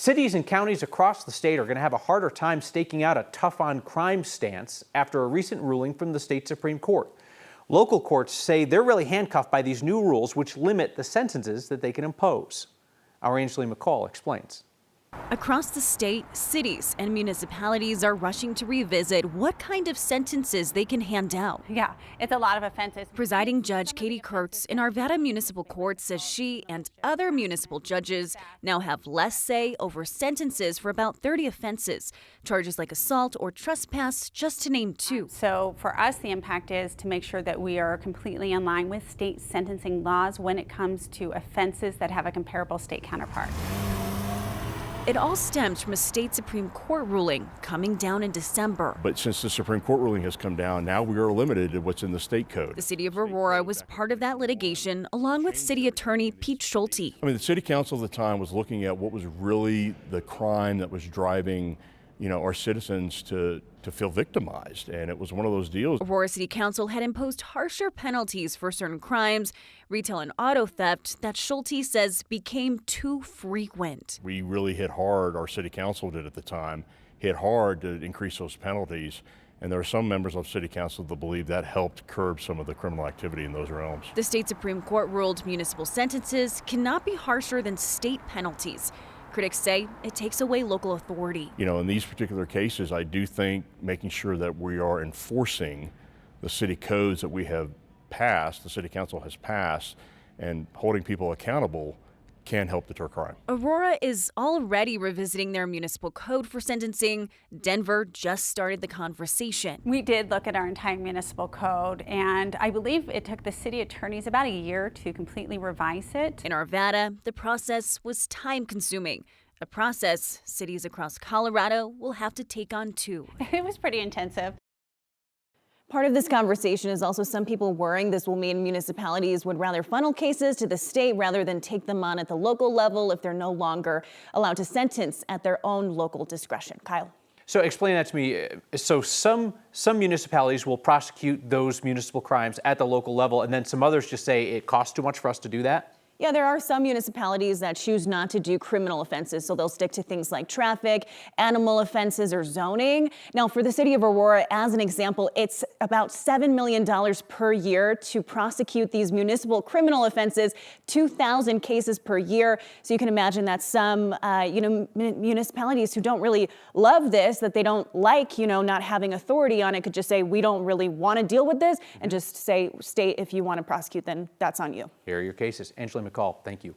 Cities and counties across the state are going to have a harder time staking out a tough on crime stance after a recent ruling from the state Supreme Court. Local courts say they're really handcuffed by these new rules, which limit the sentences that they can impose. Our Angeline McCall explains. Across the state, cities and municipalities are rushing to revisit what kind of sentences they can hand out. Yeah, it's a lot of offenses. Presiding Judge Katie Kurtz in Arvada Municipal Court says she and other municipal judges now have less say over sentences for about 30 offenses, charges like assault or trespass, just to name two. So for us, the impact is to make sure that we are completely in line with state sentencing laws when it comes to offenses that have a comparable state counterpart. It all stems from a state Supreme Court ruling coming down in December. But since the Supreme Court ruling has come down, now we are limited to what's in the state code. The city of Aurora was part of that litigation, along with city attorney Pete Schulte. I mean, the city council at the time was looking at what was really the crime that was driving, our citizens to feel victimized. And it was one of those deals. Aurora City Council had imposed harsher penalties for certain crimes, retail and auto theft, that Schulte says became too frequent. We really hit hard, our city council did at the time, hit hard to increase those penalties. And there are some members of city council that believe that helped curb some of the criminal activity in those realms. The state Supreme Court ruled municipal sentences cannot be harsher than state penalties. Critics say it takes away local authority. In these particular cases, I do think making sure that we are enforcing the city codes that we have passed, the city council has passed, and holding people accountable can help deter crime. Aurora is already revisiting their municipal code for sentencing. Denver just started the conversation. We did look at our entire municipal code, and I believe it took the city attorneys about a year to completely revise it. In Arvada, the process was time-consuming, a process cities across Colorado will have to take on too. It was pretty intensive. Part of this conversation is also some people worrying this will mean municipalities would rather funnel cases to the state rather than take them on at the local level if they're no longer allowed to sentence at their own local discretion. Kyle. So explain that to me. So some municipalities will prosecute those municipal crimes at the local level, and then some others just say it costs too much for us to do that? Yeah, there are some municipalities that choose not to do criminal offenses, so they'll stick to things like traffic, animal offenses, or zoning. Now, for the city of Aurora, as an example, it's about $7 million per year to prosecute these municipal criminal offenses, 2,000 cases per year. So you can imagine that some, municipalities who don't really love this, that they don't like, not having authority on it, could just say, we don't really want to deal with this, and just say, state, if you want to prosecute, then that's on you. Here are your cases. Angeline McCall, thank you.